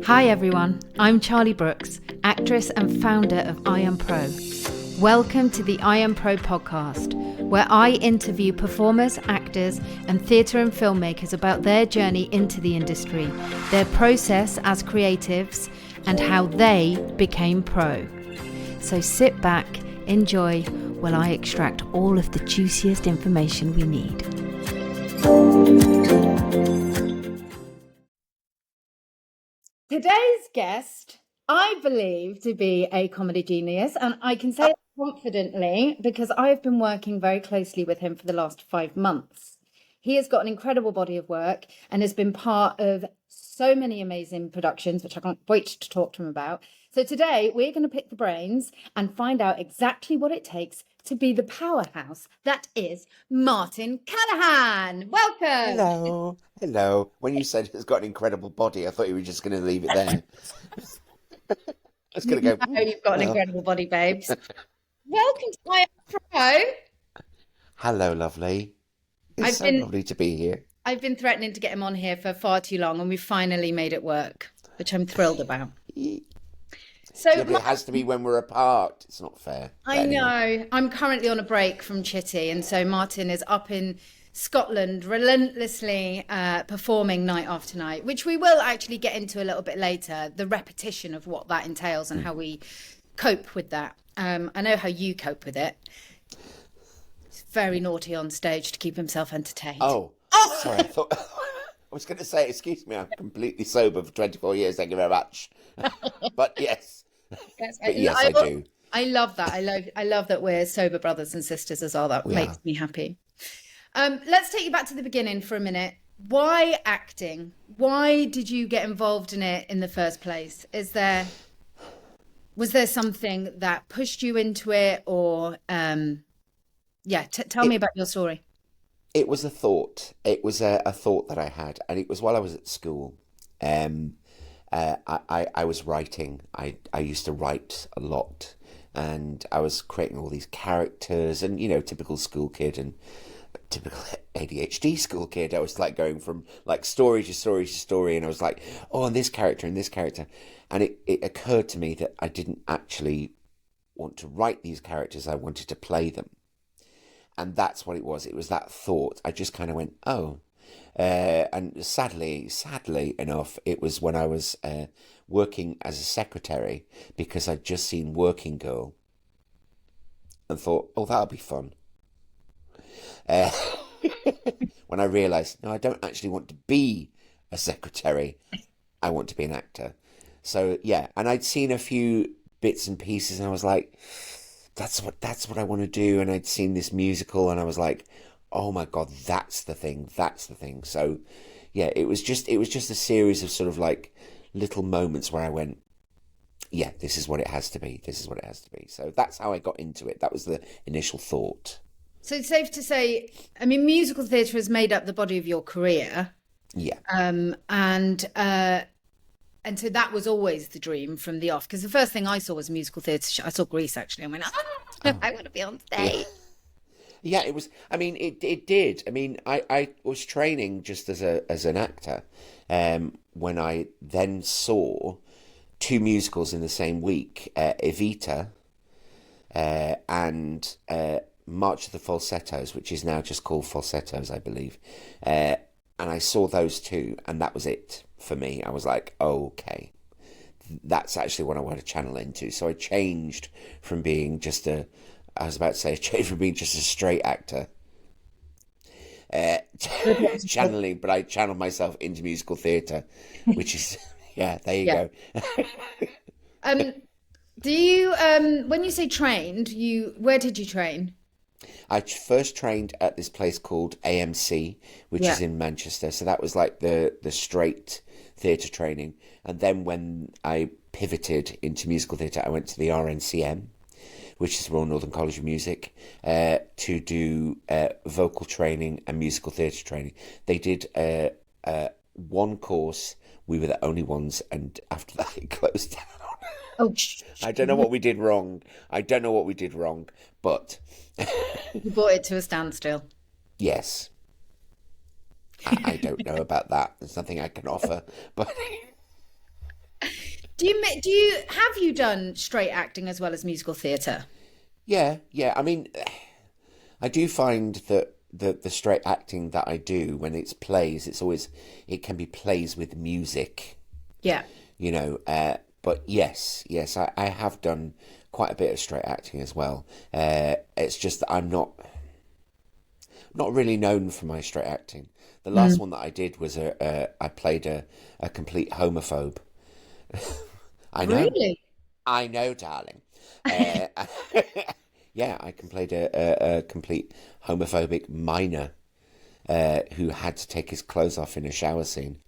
Hi everyone, I'm Charlie Brooks, actress and founder of IAMPRO. Welcome to the IAMPRO podcast, where I interview performers, actors and theatre and filmmakers about their journey into the industry, their process as creatives and how they became pro. So sit back, enjoy, while I extract all of the juiciest information we need. Today's guest, I believe to be a comedy genius, and I can say it confidently because I've been working very closely with him for the last 5 months. He has got an incredible body of work and has been part of so many amazing productions, which I can't wait to talk to him about. So today we're going to pick the brains and find out exactly what it takes to be the powerhouse that is Martin Callahan. Welcome. Hello. When you said it's got an incredible body, I thought you were just going to leave it there. I was going to go. You've got an incredible body, babes. Welcome to IAMPRO. Hello, lovely. It's lovely to be here. I've been threatening to get him on here for far too long, and we finally made it work, which I'm thrilled about. So yeah, but it has to be when we're apart. It's not fair. I know. I'm currently on a break from Chitty, and so Martin is up in Scotland relentlessly performing night after night, which we will actually get into a little bit later, the repetition of what that entails and how we cope with that. I know how you cope with it. He's very naughty on stage to keep himself entertained. Oh. Sorry, I was going to say, excuse me, I'm completely sober for 24 years, thank you very much. But yes. Yes, I do. I love that. I love that we're sober brothers and sisters as well. That makes me happy. Let's take you back to the beginning for a minute. Why acting? Why did you get involved in it in the first place? Was there something that pushed you into it, or tell me about your story. It was a thought. It was a thought that I had, and it was while I was at school. I was writing. I used to write a lot, and I was creating all these characters, and typical school kid and typical ADHD school kid. I was like going from like story to story to story, and I was like, oh, and this character and this character, and it occurred to me that I didn't actually want to write these characters. I wanted to play them, and that's what it was. It was that thought. I just kind of went, oh. And sadly enough, it was when I was working as a secretary, because I'd just seen Working Girl and thought, oh, that'll be fun. When I realised, no, I don't actually want to be a secretary. I want to be an actor. So, yeah, and I'd seen a few bits and pieces, and I was like, that's what I want to do. And I'd seen this musical, and I was like, oh my God, that's the thing. So yeah, it was just a series of sort of like little moments where I went, yeah, this is what it has to be. So that's how I got into it. That was the initial thought. So it's safe to say, I mean, musical theatre has made up the body of your career. Yeah. And so that was always the dream from the off, because the first thing I saw was musical theatre. I saw Grease, actually. I went, I want to be on stage. Yeah, it was. I mean, it did. I mean, I was training just as an actor, when I then saw 2 musicals in the same week, Evita, and March of the Falsettos, which is now just called Falsettos, I believe. And I saw those 2, and that was it for me. I was like, oh, okay, that's actually what I want to channel into. So I changed from being just being just a straight actor, channeling, but I channeled myself into musical theatre, which is, yeah, there you go. Do you, when you say trained, where did you train? I first trained at this place called AMC, which is in Manchester. So that was like the straight theatre training. And then when I pivoted into musical theatre, I went to the RNCM, which is the Royal Northern College of Music, to do vocal training and musical theatre training. They did one course. We were the only ones, and after that it closed down. Oh, I don't know what we did wrong, but... You brought it to a standstill. Yes. I don't know about that. There's nothing I can offer, but... Have you done straight acting as well as musical theatre? Yeah, yeah. I mean, I do find that the straight acting that I do when it's plays, it can be plays with music, Yeah. you know. But yes, yes, I have done quite a bit of straight acting as well. It's just that I'm not really known for my straight acting. The last Mm. one that I did was I played a complete homophobe. I know, Really? I know, darling. Uh, yeah, I can played a complete homophobic minor who had to take his clothes off in a shower scene.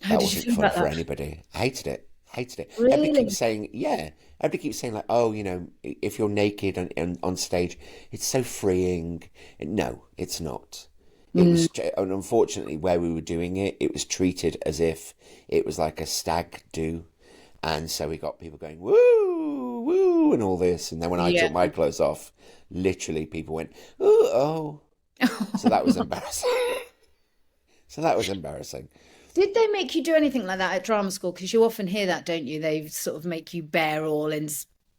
How That did you wasn't feel fun about for that? anybody. I hated it. Hated it. Everybody keeps Really? saying, yeah. Everybody keeps saying like, oh, if you're naked on stage, it's so freeing. No, it's not. It Mm. was, and unfortunately, where we were doing it, it was treated as if it was like a stag do, and so we got people going woo, woo, and all this. And then when I Yeah. took my clothes off, literally people went, ooh, oh. So that was embarrassing. So that was embarrassing. Did they make you do anything like that at drama school? Because you often hear that, don't you? They sort of make you bear all in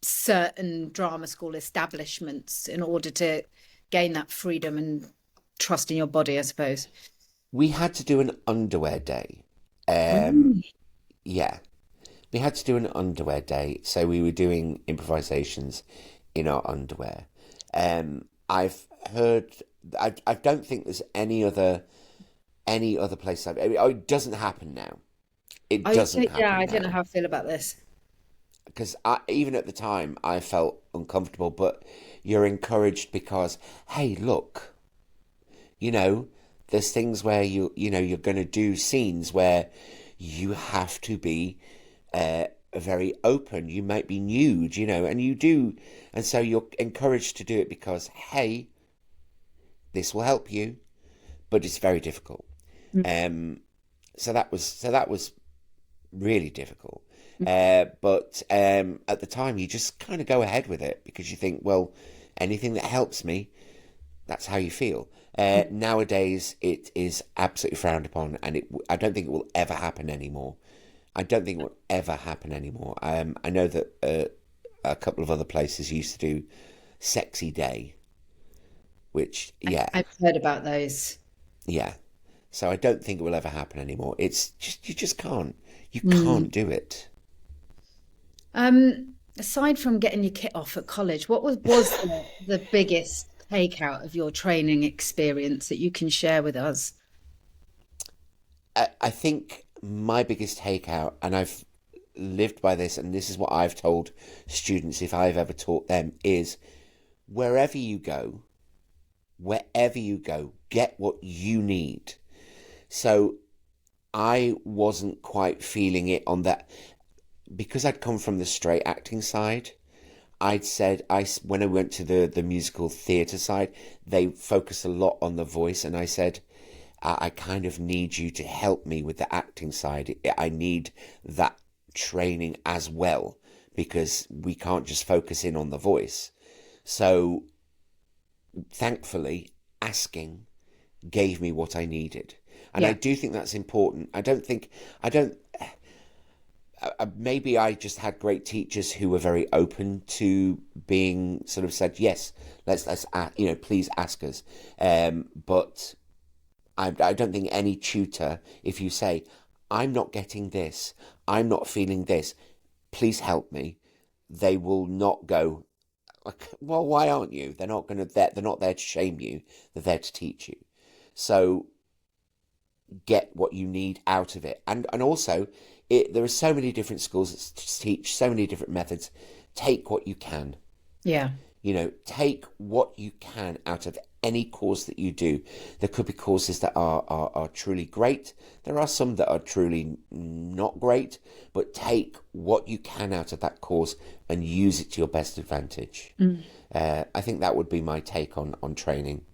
certain drama school establishments in order to gain that freedom and trust in your body, I suppose. We had to do an underwear day. Um, Really? yeah, we had to do an underwear day, so we were doing improvisations in our underwear. I've heard. I don't think there's any other place. It doesn't happen now. It doesn't Yeah, happen I don't know now how I feel about this. because even at the time I felt uncomfortable. But you're encouraged because hey, look, you know, there's things where you're going to do scenes where you have to be very open. You might be nude, and you do, and so you're encouraged to do it because hey, this will help you, but it's very difficult. Um, so that was really difficult. But at the time, you just kind of go ahead with it because you think, well, anything that helps me, that's how you feel. Nowadays, it is absolutely frowned upon, and I don't think it will ever happen anymore. I don't think it will ever happen anymore. I know that a couple of other places used to do Sexy Day, which, yeah, I've heard about those. yeah. So I don't think it will ever happen anymore. It's just, you just can't. You Mm. can't do it. Aside from getting your kit off at college, what was the biggest takeout of your training experience that you can share with us? I think my biggest takeout, and I've lived by this, and this is what I've told students if I've ever taught them, is wherever you go, wherever you go, get what you need. So I wasn't quite feeling it on that because I'd come from the straight acting side. I'd said when I went to the musical theatre side, they focused a lot on the voice, and I said, I kind of need you to help me with the acting side. I need that training as well because we can't just focus in on the voice. So thankfully, asking gave me what I needed. And I Yeah. do think that's important. I don't, maybe I just had great teachers who were very open to being sort of said, yes, let's, please ask us. But I don't think any tutor, if you say, I'm not getting this, I'm not feeling this, please help me, they will not go, like, well, why aren't you? They're not there to shame you, they're there to teach you. So get what you need out of it. And also, there are so many different schools that teach so many different methods. Take what you can. Yeah. Take what you can out of any course that you do. There could be courses that are truly great. There are some that are truly not great, but take what you can out of that course and use it to your best advantage. Mm. I think that would be my take on training.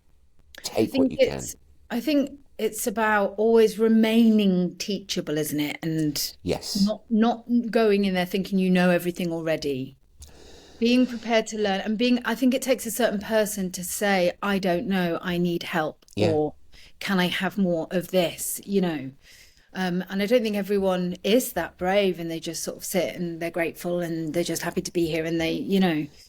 I Take what think you can. it's I think it's about always remaining teachable, isn't it? And Yes. not going in there thinking you know everything already. Being prepared to learn and being, I think it takes a certain person to say, I don't know, I need help, Yeah. or can I have more of this? And I don't think everyone is that brave, and they just sort of sit and they're grateful and they're just happy to be here, and they,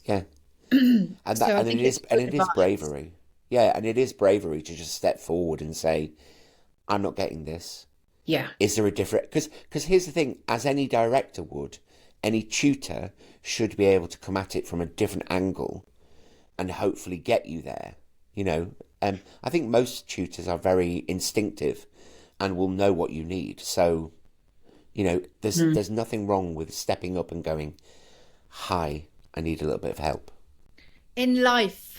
Yeah. And that so I think it's and good it is advice. bravery. Yeah, and it is bravery to just step forward and say, I'm not getting this. Yeah. Is there a different, because here's the thing, as any director would, any tutor should be able to come at it from a different angle and hopefully get you there. You know, I think most tutors are very instinctive and will know what you need. So, Mm. there's nothing wrong with stepping up and going, "Hi, I need a little bit of help." In life,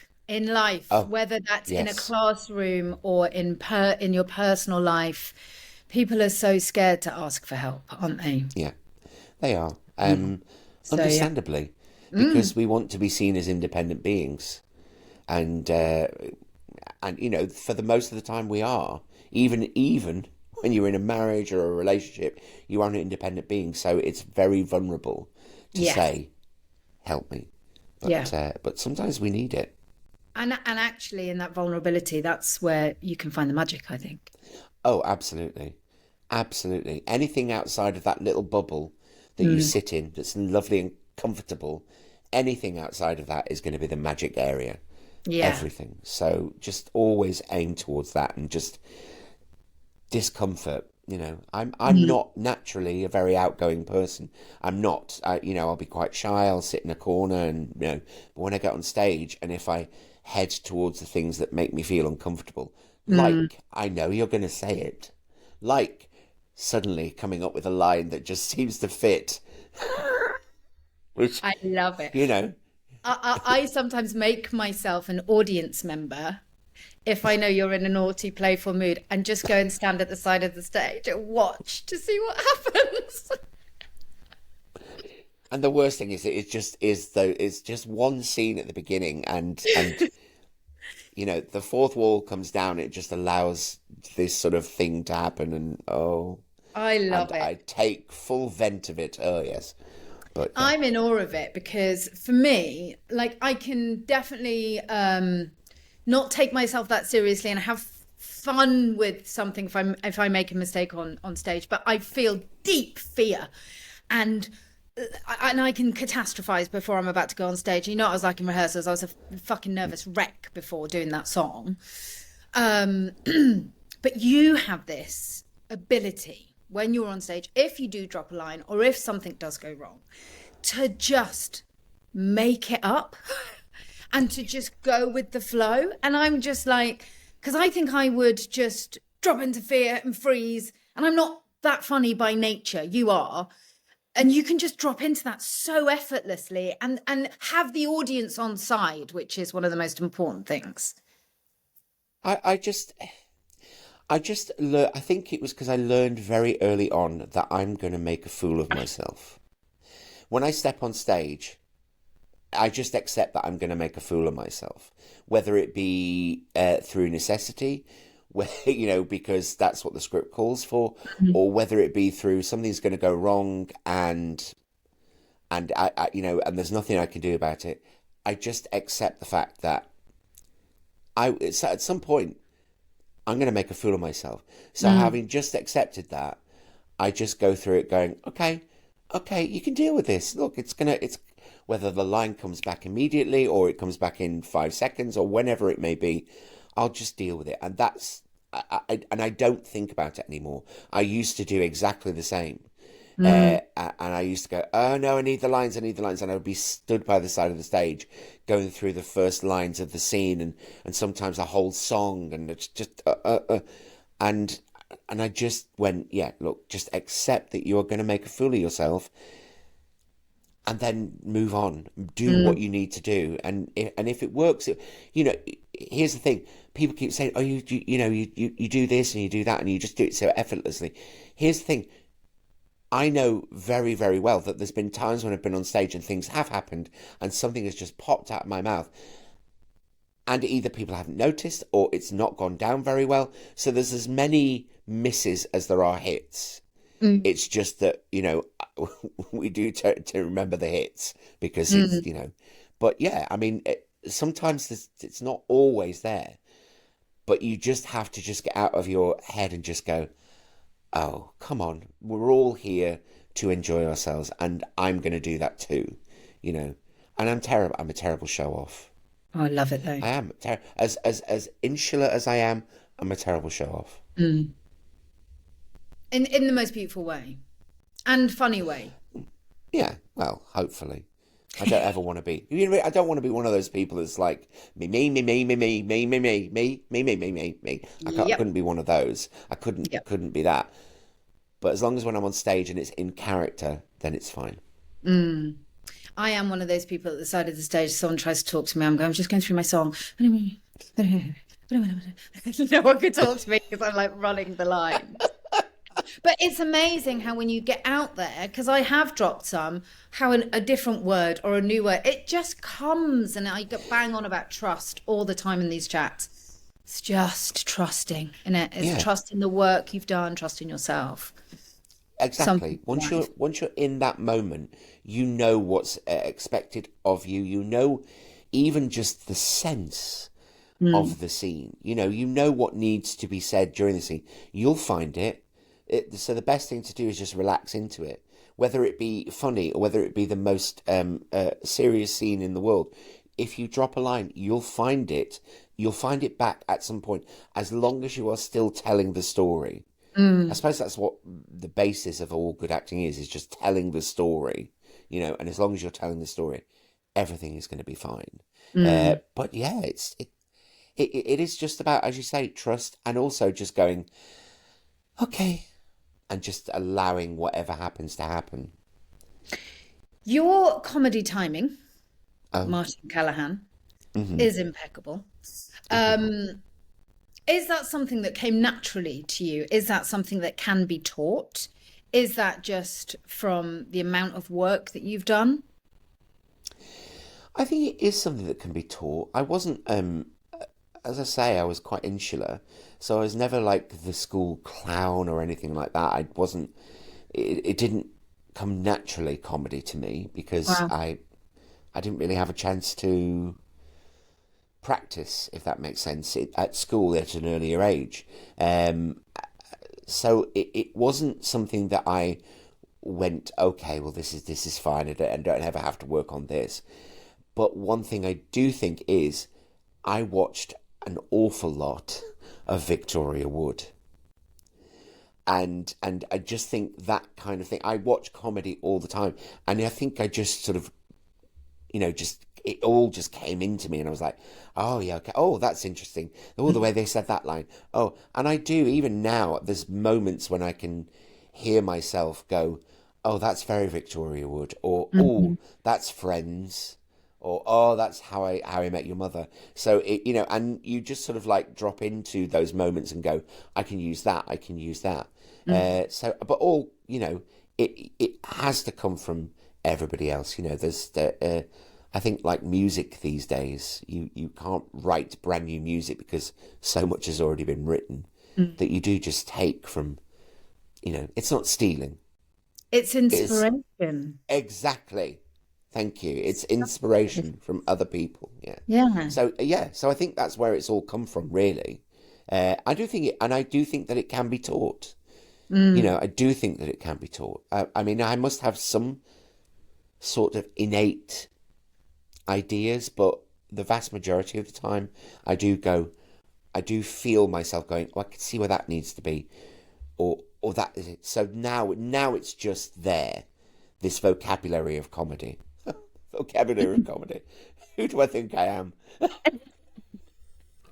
Oh, whether that's in a yes, classroom or in your personal life, people are so scared to ask for help, aren't they? yeah, they are. Mm. So yeah. Understandably, Mm. because we want to be seen as independent beings, and for the most of the time we are. Even when you're in a marriage or a relationship, you are an independent being, so it's very vulnerable to Yeah. say, "Help me." Yeah. But sometimes we need it. And actually in that vulnerability, that's where you can find the magic, I think. Oh, absolutely, absolutely. Anything outside of that little bubble that you Mm. sit in, that's lovely and comfortable. Anything outside of that is going to be the magic area. Yeah. Everything. So just always aim towards that and just discomfort. I'm Mm. not naturally a very outgoing person. I'm not. I'll be quite shy. I'll sit in a corner, and but when I get on stage, and if I head towards the things that make me feel uncomfortable, Mm. like I know you're going to say it, like suddenly coming up with a line that just seems to fit, which I love it. you know, I sometimes make myself an audience member if I know you're in a naughty, playful mood, and just go and stand at the side of the stage and watch to see what happens. and the worst thing is it's just one scene at the beginning, and the fourth wall comes down. It just allows this sort of thing to happen, and I and love it. I take full vent of it. Oh yes, but yeah, I'm in awe of it because for me, like I can definitely not take myself that seriously and have fun with something if I make a mistake on stage, but I feel deep fear and and I can catastrophize before I'm about to go on stage. You know what I was like in rehearsals? I was a fucking nervous wreck before doing that song. Um, but you have this ability when you're on stage, if you do drop a line or if something does go wrong, to just make it up and to just go with the flow. And I'm just like, because I think I would just drop into fear and freeze. And I'm not that funny by nature. You are. And you can just drop into that so effortlessly and have the audience on side, which is one of the most important things. I I just I think it was because I learned very early on that I'm going to make a fool of myself when I step on stage. I just accept that I'm going to make a fool of myself, whether it be through necessity, where because that's what the script calls for, or whether it be through something's going to go wrong, and there's nothing I can do about it. I just accept the fact that at some point I'm going to make a fool of myself. So Mm, having just accepted that, I just go through it going, okay, okay, you can deal with this. Look, it's whether the line comes back immediately or it comes back in 5 seconds or whenever it may be, I'll just deal with it. And I don't think about it anymore. I used to do exactly the same. mm, And I used to go, oh no, I need the lines, I need the lines. And I would be stood by the side of the stage going through the first lines of the scene and sometimes a whole song. And it's just, and, and I just went, yeah, look, just accept that you're going to make a fool of yourself and then move on, do what mm, you need to do. And if it works, here's the thing. People keep saying, oh, you do this and you do that and you just do it so effortlessly. Here's the thing. I know very, very well that there's been times when I've been on stage and things have happened and something has just popped out of my mouth and either people haven't noticed or it's not gone down very well. So there's as many misses as there are hits. mm, It's just that, we do to remember the hits because mm. but yeah, I mean, sometimes it's not always there, but you just have to just get out of your head and just go, oh, come on, we're all here to enjoy ourselves, and I'm going to do that too, you know. And I'm terrible. I'm a terrible show off. Oh, I love it though. I am as insular as I am. I'm a terrible show off. Mm. In the most beautiful way and funny way. Yeah, well, hopefully. I don't ever want to be. I don't want to be one of those people that's like me. I Yep. couldn't be one of those. I Yep. couldn't be that. But as long as when I'm on stage and it's in character, then it's fine. Mm. I am one of those people at the side of the stage. Someone tries to talk to me. I'm just going through my song. No one could talk to me because I'm like running the line. But it's amazing how when you get out there, because I have dropped some, how a different word or a new word, it just comes. And I get bang on about trust all the time in these chats. It's just trusting, innit? It's Yeah, trust in the work you've done, trust in yourself. exactly. Something like Once you're in that moment, you know what's expected of you. You know, even just the sense mm, of the scene. You know what needs to be said during the scene. You'll find it. So the best thing to do is just relax into it, whether it be funny or whether it be the most serious scene in the world. If you drop a line, you'll find it. You'll find it back at some point, as long as you are still telling the story. I mm, suppose that's what the basis of all good acting is just telling the story, and as long as you're telling the story, everything is going to be fine. mm. But yeah, it is just about, as you say, trust, and also just going, okay, and just allowing whatever happens to happen. Your comedy timing, Oh, Martin Callahan, hmm is impeccable. Um, is that something that came naturally to you? Is that something that can be taught? Is that just from the amount of work that you've done? I think it is something that can be taught. I wasn't, as I say, I was quite insular, so I was never like the school clown or anything like that. I wasn't. It didn't come naturally comedy to me because Wow. I didn't really have a chance to practice, if that makes sense, at school at an earlier age. So it wasn't something that I went, okay, well this is fine. I don't ever have to work on this. But one thing I do think is I watched an awful lot of Victoria Wood. And I just think that kind of thing. I watch comedy all the time, and I think I just sort of, just it all just came into me, and I was like, oh yeah, okay, oh that's interesting. Oh, the way they said that line. Oh, and I do even now. There's moments when I can hear myself go, oh, that's very Victoria Wood, or oh, Mhm. that's Friends, or oh, that's how I met your mother. So and you just sort of like drop into those moments and go, I can use that, I can use that. But all it has to come from everybody else. I think like music these days, you can't write brand new music because so much has already been written Mm. that you do just take from. It's not stealing. It's It's inspiration. exactly. Thank you. It's inspiration from other people. Yeah. Yeah. So I think that's where it's all come from, really. I do think it, and I do think that it can be taught. Mm. I do think that it can be taught. I mean, I must have some sort of innate ideas, but the vast majority of the time, I do feel myself going, oh, I can see where that needs to be, or that is it. So now it's just there, this vocabulary of comedy. Vocabulary of comedy. Who do I think I am?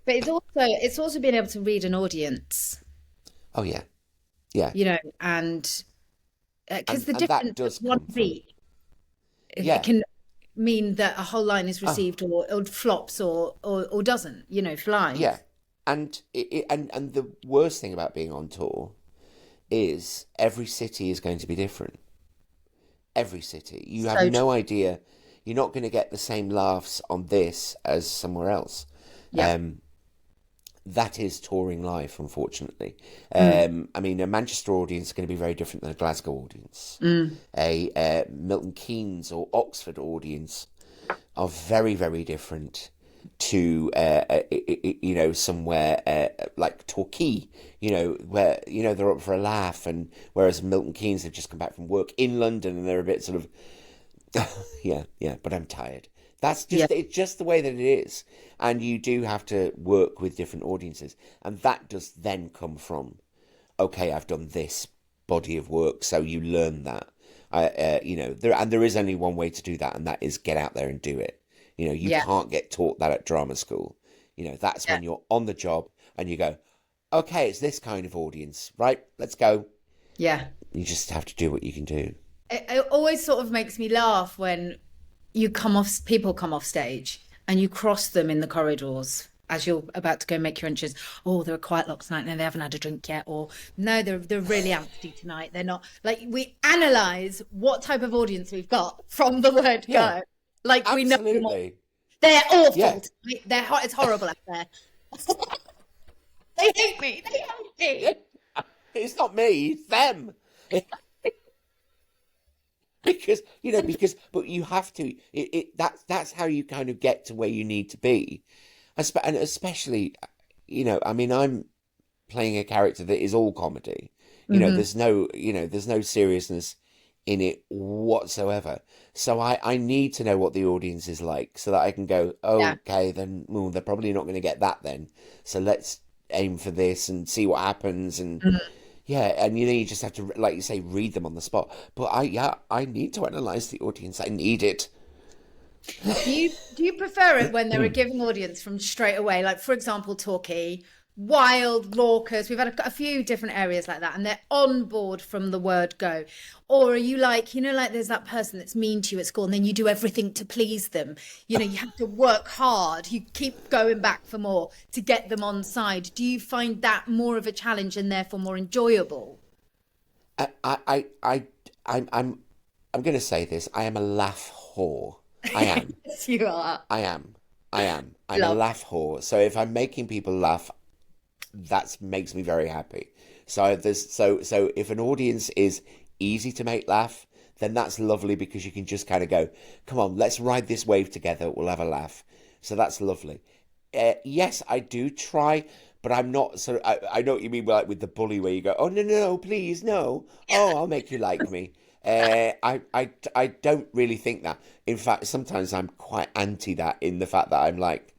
But it's also being able to read an audience, Oh yeah, yeah, and because and the that difference of does one come from beat, it yeah. can mean that a whole line is Oh received or flops or doesn't, yeah, flies. and the worst thing about being on tour is every city is going to be different. Every city, you have So no true. idea. You're not going to get the same laughs on this as somewhere else. Yeah. Um, that is touring life, unfortunately. Mm, I mean, a Manchester audience is going to be very different than a Glasgow audience. mm, A Milton Keynes or Oxford audience are very, very different. to somewhere like Torquay, where they're up for a laugh, and whereas Milton Keynes have just come back from work in London and they're a bit sort of yeah, but I'm tired. That's Yeah. just it's just the way that it is, and you do have to work with different audiences, and that does then come from, okay, I've done this body of work, so you learn that. There is only one way to do that, and that is get out there and do it. You Yeah. can't get taught that at drama school. That's Yeah. when you're on the job and you go, okay, it's this kind of audience, right? Let's go. Yeah. You just have to do what you can do. It always sort of makes me laugh when people come off stage and you cross them in the corridors as you're about to go make your entrance. Oh, they're a quiet lot tonight. No, they haven't had a drink yet. Or no, they're really angsty tonight. They're not. Like, we analyze what type of audience we've got from the word Yeah, go. Like, we know absolutely. they're awful Yeah. tonight. It's horrible up there. They hate me. They hate me. It's not me, it's them. But you have to. That's how you kind of get to where you need to be, and especially, I mean, I'm playing a character that is all comedy. Mhm. There's no seriousness in it whatsoever. So I need to know what the audience is like so that I can go, oh, Yeah. okay, then they're probably not going to get that then. So let's aim for this and see what happens. And yeah, and you just have to, like you say, read them on the spot. But I need to analyze the audience. I need it. Do you prefer it when they're a giving audience from straight away? Like, for example, Torquay, wild, raucous. We've had a few different areas like that, and they're on board from the word go. Or are you like, like there's that person that's mean to you at school, and then you do everything to please them. You have to work hard. You keep going back for more to get them on side. Do you find that more of a challenge and therefore more enjoyable? I, I, I, I I'm going to say this. I am a laugh whore. I am. Yes, you are. I am. I am. I'm a Love. laugh whore. So if I'm making people laugh, that makes me very happy. So if an audience is easy to make laugh, then that's lovely because you can just kind of go, come on, let's ride this wave together. We'll have a laugh. So that's lovely. Yes, I do try, but I'm not sort of. I know what you mean, like with the bully, where you go, oh no, please no. Oh, I'll make you like me. I don't really think that. In fact, sometimes I'm quite anti that in the fact that I'm like,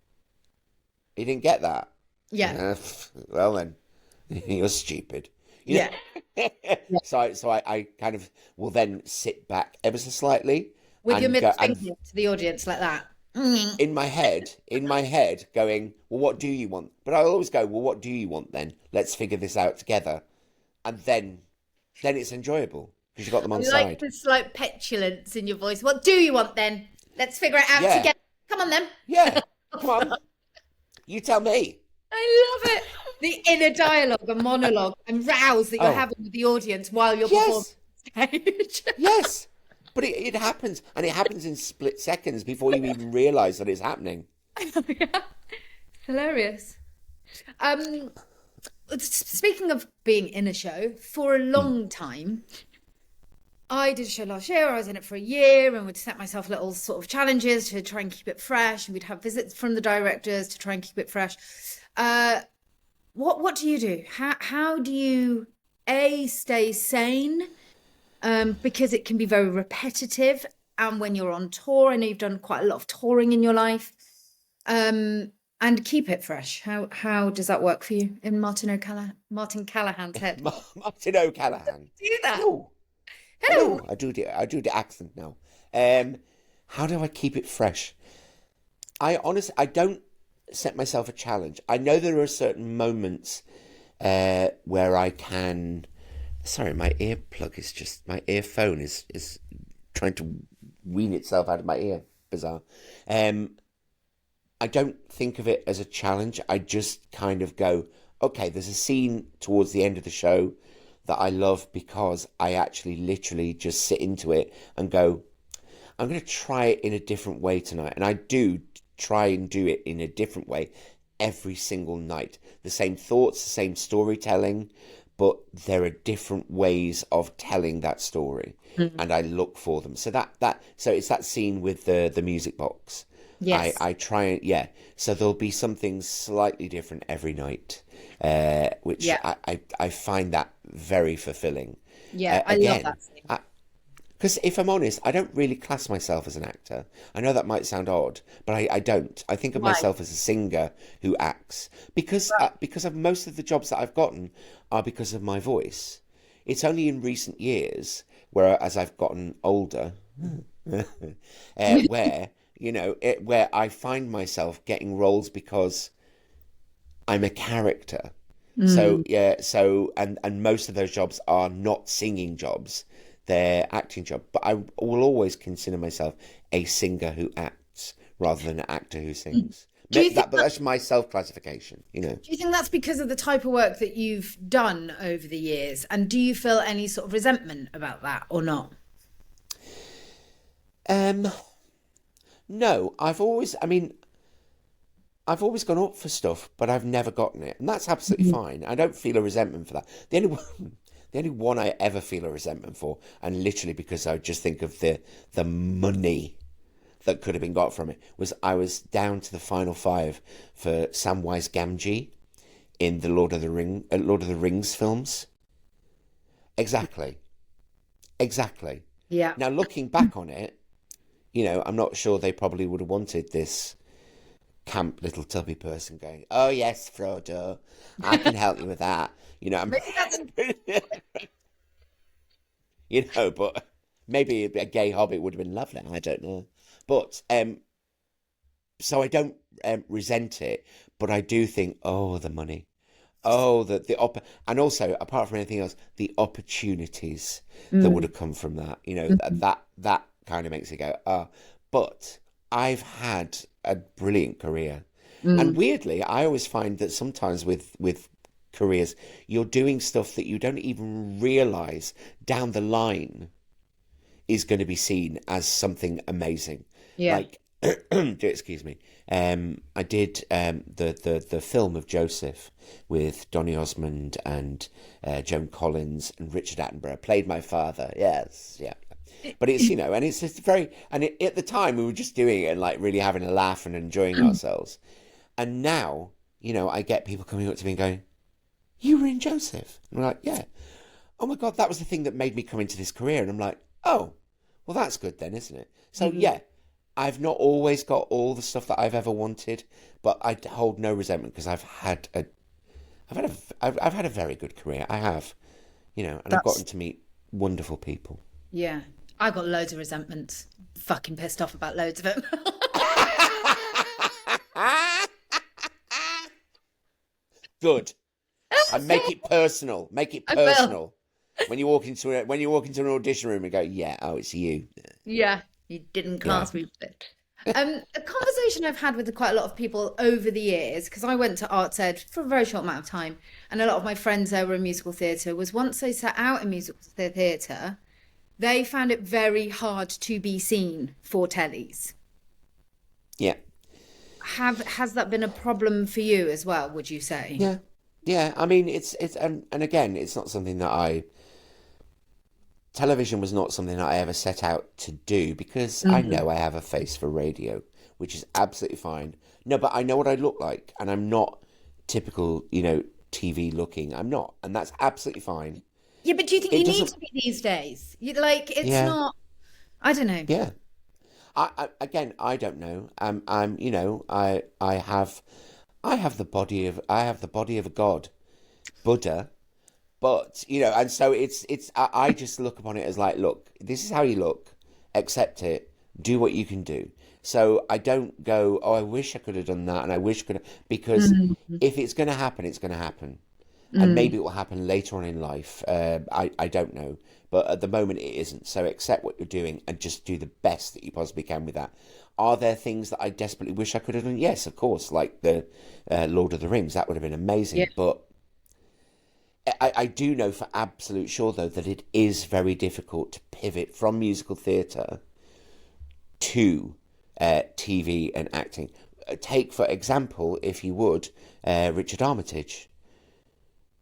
you didn't get that. Yeah. Well then, you're stupid. Yeah. So I kind of will then sit back ever so slightly With your and middle go and finger to the audience like that. Mm. in my head, going, well, what do you want? But I always go, well, what do you want then? Let's figure this out together, and then it's enjoyable because you got them I on like side. the slight petulance in your voice. What do you want then? Let's figure it out Yeah, together. Come on then. yeah. Come on, you tell me. I love it. The inner dialogue and monologue and rows that you're Oh, having with the audience while you're performing yes, on stage. yes. But it happens, and it happens in split seconds before you even realise that it's happening. Yeah. Hilarious. Um, Speaking of being in a show, for a long time, I did a show last year. I was in it for a year and would set myself little sort of challenges to try and keep it fresh. And we'd have visits from the directors to try and keep it fresh. Uh, what do you do? How do you stay sane? Because it can be very repetitive. And when you're on tour, I know you've done quite a lot of touring in your life. And keep it fresh. How does that work for you in Martin Callahan's head? Martin O'Callaghan. Do that. Hello, Hello. hello. I do the accent now. How do I keep it fresh? I don't set myself a challenge. I know there are certain moments where I can. Sorry, my earphone is trying to wean itself out of my ear. Bizarre. I don't think of it as a challenge. I just kind of go, okay, there's a scene towards the end of the show that I love because I actually literally just sit into it and go, I'm going to try it in a different way tonight. And I do try and do it in a different way every single night. The same thoughts, the same storytelling, but there are different ways of telling that story. Mhm. And I look for them. So so it's that scene with the music box. Yes. I try and, yeah. So there'll be something slightly different every night, which Yeah. I find that very fulfilling. Yeah. I love Again, that scene. because if I'm honest, I don't really class myself as an actor. I know that might sound odd, but I don't. I think of Why? myself as a singer who acts because of most of the jobs that I've gotten are because of my voice. It's only in recent years where, as I've gotten older, where where I find myself getting roles because I'm a character. So Mm. yeah, and most of those jobs are not singing jobs; they're acting jobs. But I will always consider myself a singer who acts rather than an actor who sings. Do you think But that's my self-classification. Do you think that's because of the type of work that you've done over the years? And do you feel any sort of resentment about that or not? Um, no, I've always gone up for stuff, but I've never gotten it, and that's absolutely Mhm. fine. I don't feel a resentment for that. The only one I ever feel a resentment for, and literally because I just think of the money that could have been got from it, was I was down to the final five for Samwise Gamgee in the Lord of the Rings films. Exactly, exactly. Yeah. Now looking back on it, I'm not sure they probably would have wanted this camp little tubby person going, "Oh yes, Frodo, I can help you with that." Maybe that's But maybe a gay hobbit would have been lovely. I don't know, but so I don't resent it, but I do think, oh, the money, oh, and also apart from anything else, the opportunities that would mm, have come from that. mhm. That kind of makes it go, ah. But I've had a brilliant career, and Mm. weirdly, I always find that sometimes with careers, you're doing stuff that you don't even realize down the line is going to be seen as something amazing. Yeah. Like, excuse me, I did the film of Joseph with Donny Osmond and Joan Collins and Richard Attenborough. Played my father. Yes, yeah. But it's and it's just at the time we were just doing it and like really having a laugh and enjoying ourselves. And now, I get people coming up to me and going, "You were in Joseph?" And I'm like, "Yeah." "Oh my God, that was the thing that made me come into this career." And I'm like, "Oh, well, that's good then, isn't it?" So, Mhm. yeah, I've not always got all the stuff that I've ever wanted, but I hold no resentment because I've had a very good career. I have, and I've gotten That's to meet wonderful people. Yeah. I got loads of resentments. Fucking pissed off about loads of them. Good. And make it personal. Make it I will. personal. When you walk into an audition room and go, "Yeah, oh, it's you." Yeah. You didn't Yeah. cast me for it. A conversation I've had with quite a lot of people over the years, because I went to Arts Ed for a very short amount of time, and a lot of my friends there were in musical theatre, was once they sat out in musical theatre, they found it very hard to be seen for tellies. Yeah. Has that been a problem for you as well, would you say? Yeah. Yeah. I mean, it's and again, it's not something that television was not something that I ever set out to do because I Mm. know I have a face for radio, which is absolutely fine. No, but I know what I look like, and I'm not typical, TV looking. I'm not, and that's absolutely fine. Yeah, but do you think It you need doesn't. to be these days? It's Yeah, not, I don't know. yeah. Again, I don't know. I have the body of a god, Buddha. But and so I just look upon it as like, look, this is how you look, accept it, do what you can do. So I don't go, oh, I wish I could have done that, and I wish I could have, because Mm. if it's going to happen, it's going to happen, and Mm. maybe it will happen later on in life. I don't know, but at the moment it isn't. So accept what you're doing and just do the best that you possibly can with that. Are there things that I desperately wish I could have done? Yes, of course, like the Lord of the Rings. That would have been Yeah. amazing, but I do know for absolute sure, though, that it is very difficult to pivot from musical theatre to TV and acting. Take, for example, if you would, Richard Armitage.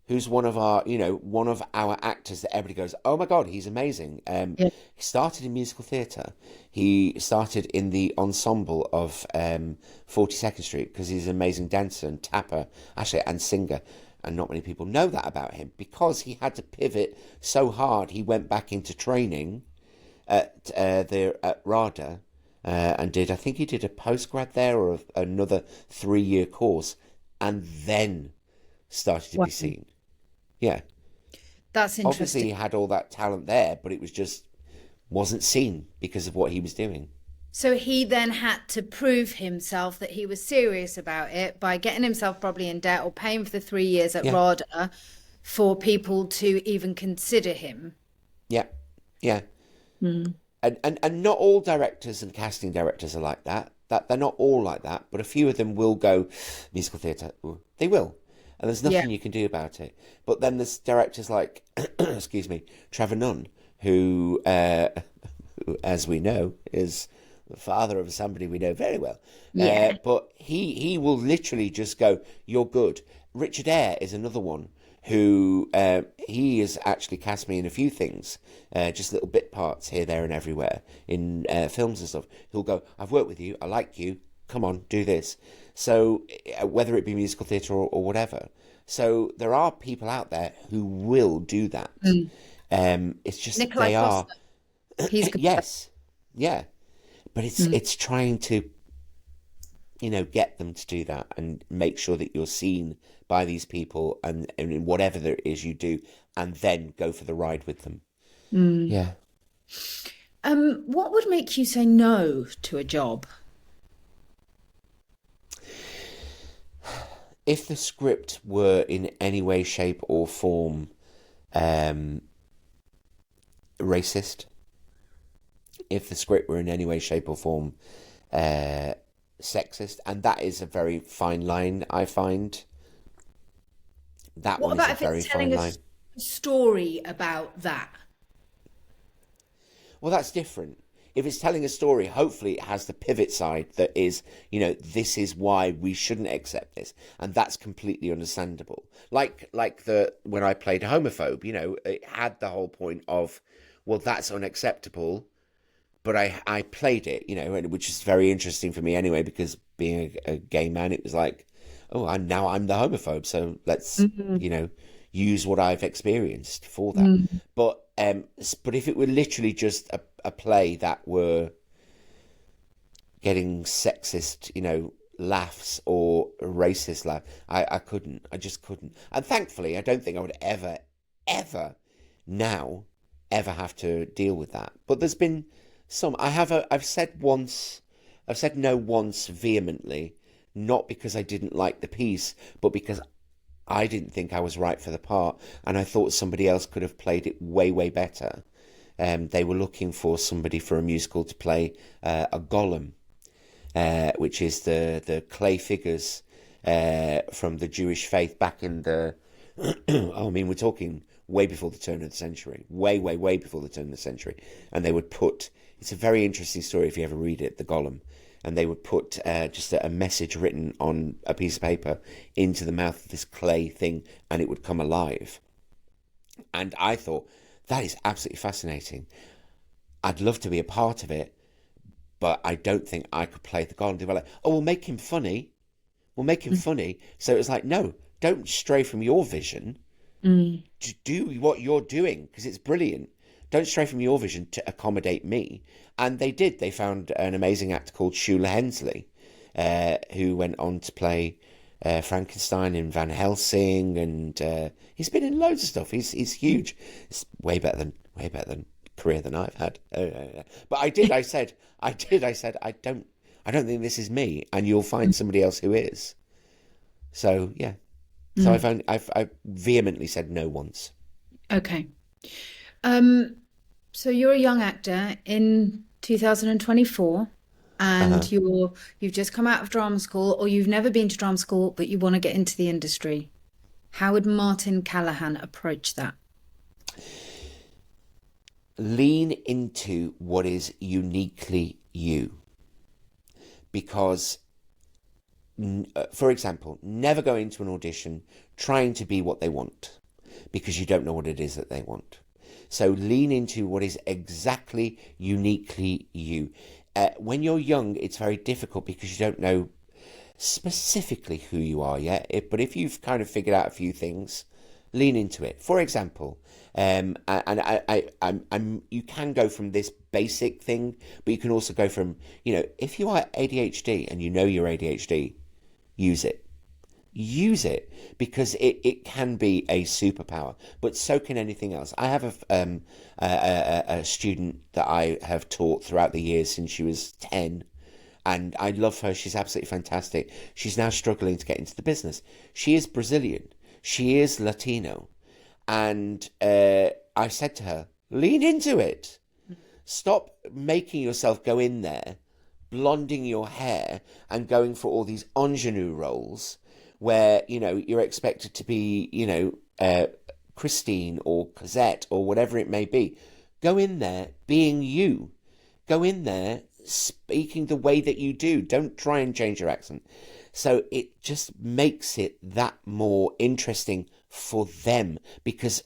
who's one of our, one of our actors that everybody goes, oh my God, he's amazing. Yeah. He started in musical theatre. He started in the ensemble of 42nd Street because he's an amazing dancer and tapper, actually, and singer. And not many people know that about him because he had to pivot so hard. He went back into training at RADA and I think he did a postgrad there or another 3-year course and then started to Wow. be seen. Yeah. That's Obviously, interesting. he had all that talent there, but it was just wasn't seen because of what he was doing. So he then had to prove himself that he was serious about it by getting himself probably in debt or paying for the 3 years at Yeah, RADA for people to even consider him. yeah, yeah. Mm. And not all directors and casting directors are like that. That they're not all like that, but a few of them will go musical theatre. They will, and there's Yeah. nothing you can do about it. But then there's directors like, excuse me, Trevor Nunn, who, as we know, is the father of somebody we know very well. Yeah. But he will literally just go, "You're good." Richard Eyre is another one who he has actually cast me in a few things, just little bit parts here, there, and everywhere in films and stuff. He'll go, "I've worked with you, I like you. Come on, do this." So whether it be musical theatre or whatever, so there are people out there who will do that. Mm. It's just Nikolai they are, Foster. He's good. yes, yeah, but it's Mm. it's trying to get them to do that and make sure that you're seen by these people and in whatever there is you do, and then go for the ride with them. Mm. Yeah. What would make you say no to a job? If the script were in any way, shape, or form racist, if the script were in any way, shape, or form sexist, and that is a very fine line, I find. That What one is about a if very it's fine telling a line. story about that? Well, that's different. If it's telling a story, hopefully it has the pivot side that is, this is why we shouldn't accept this, and that's completely understandable. Like the when I played a homophobe, it had the whole point of, well, that's unacceptable, but I played it, and which is very interesting for me anyway, because being a gay man, it was like, oh, I'm the homophobe, so let's Mm. use what I've experienced for that. Mm. But if it were literally just a play that were getting sexist, laughs or racist laugh, I couldn't. I just couldn't. And thankfully, I don't think I would ever now ever have to deal with that. But there's been some. I've said once. I've said no once vehemently, not because I didn't like the piece, but because I didn't think I was right for the part, and I thought somebody else could have played it way, way better. They were looking for somebody for a musical to play a golem, which is the clay figures from the Jewish faith back in the. I mean, we're talking way before the turn of the century, way, way, way before the turn of the century, and they would put. It's a very interesting story if you ever read it, the golem. And they would put just a message written on a piece of paper into the mouth of this clay thing, and it would come alive. And I thought, that is absolutely fascinating. I'd love to be a part of it, but I don't think I could play the golem. They were like, oh, we'll make him funny. We'll make him funny. So it was like, no, don't stray from your vision. Mm. Do what you're doing, because it's brilliant. Don't stray from your vision to accommodate me. And they did. They found an amazing actor called Shula Hensley, who went on to play Frankenstein in Van Helsing, and he's been in loads of stuff. He's huge. It's way better than career than I've had. But I did. I said I don't think this is me, and you'll find somebody else who is. So yeah. So I've vehemently said no once. Okay. So you're a young actor in 2024, and you've just come out of drama school, or you've never been to drama school, but you want to get into the industry. How would Martin Callahan approach that? Lean into what is uniquely you, because for example, never go into an audition trying to be what they want, because you don't know what it is that they want. So lean into what is exactly uniquely you. When you're young, it's very difficult because you don't know specifically who you are yet. But if you've kind of figured out a few things, lean into it. For example, you can go from this basic thing, but you can also go from, if you are ADHD and you know you're ADHD, use it. Use it, because it can be a superpower, but so can anything else. I have a student that I have taught throughout the years since she was 10, and I love her. She's absolutely fantastic. She's now struggling to get into the business. She is Brazilian. She is Latino. And I said to her, lean into it. Stop making yourself go in there, blonding your hair and going for all these ingenue roles where, you're expected to be, Christine or Cosette or whatever it may be. Go in there being you. Go in there speaking the way that you do. Don't try and change your accent. So it just makes it that more interesting for them, because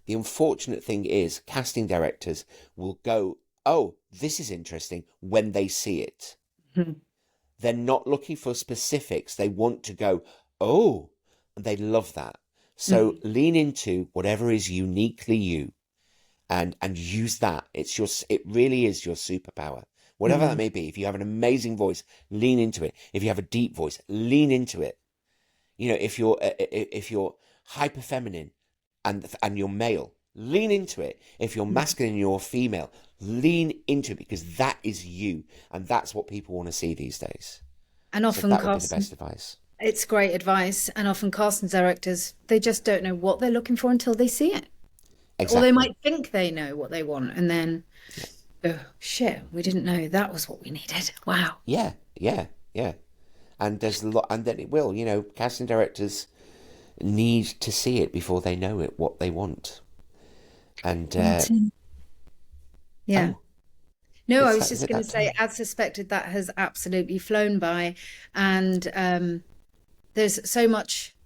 the unfortunate thing is casting directors will go, oh, this is interesting when they see it. They're not looking for specifics. They want to go, oh, and they love that. So lean into whatever is uniquely you, and use that. It really is your superpower. Whatever that may be. If you have an amazing voice, lean into it. If you have a deep voice, lean into it. If you're hyper feminine and you're male, lean into it. If you're masculine and you're female, lean into it, because that is you, and that's what people want to see these days. And often that would be the best advice. It's great advice, and often casting directors, they just don't know what they're looking for until they see it. Exactly. Or they might think they know what they want, and then, oh shit, we didn't know that was what we needed. Wow. Yeah. And there's a lot, and then it will. Casting directors need to see it before they know it, what they want. And yeah. No, I was just going to say, as suspected, that has absolutely flown by, and there's so much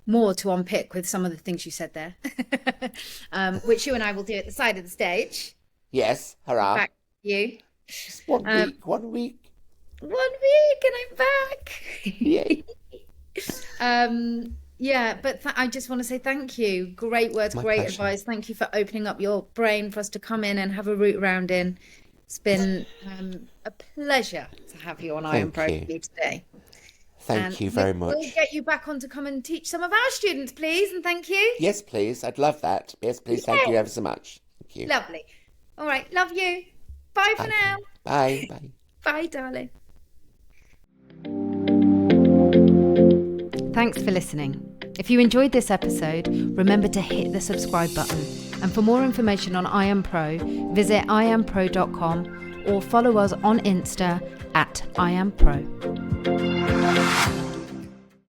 more to unpick with some of the things you said there, which you and I will do at the side of the stage. Yes, hurrah! Back to you. Just 1 week. 1 week. 1 week, and I'm back. Yay. Yeah, but I just want to say thank you. Great words, great advice. Thank you for opening up your brain for us to come in and have a root around in. It's been a pleasure to have you on IAMPRO with me today. Thank you very much. We'll get you back on to come and teach some of our students, please, and thank you. Yes, please. I'd love that. Yes, please. Thank you ever so much. Thank you. Lovely. All right. Love you. Bye for now. Bye. Bye. Bye, darling. Thanks for listening. If you enjoyed this episode, remember to hit the subscribe button. And for more information on IAMPRO, visit iampro.com or follow us on Insta @IAMPRO.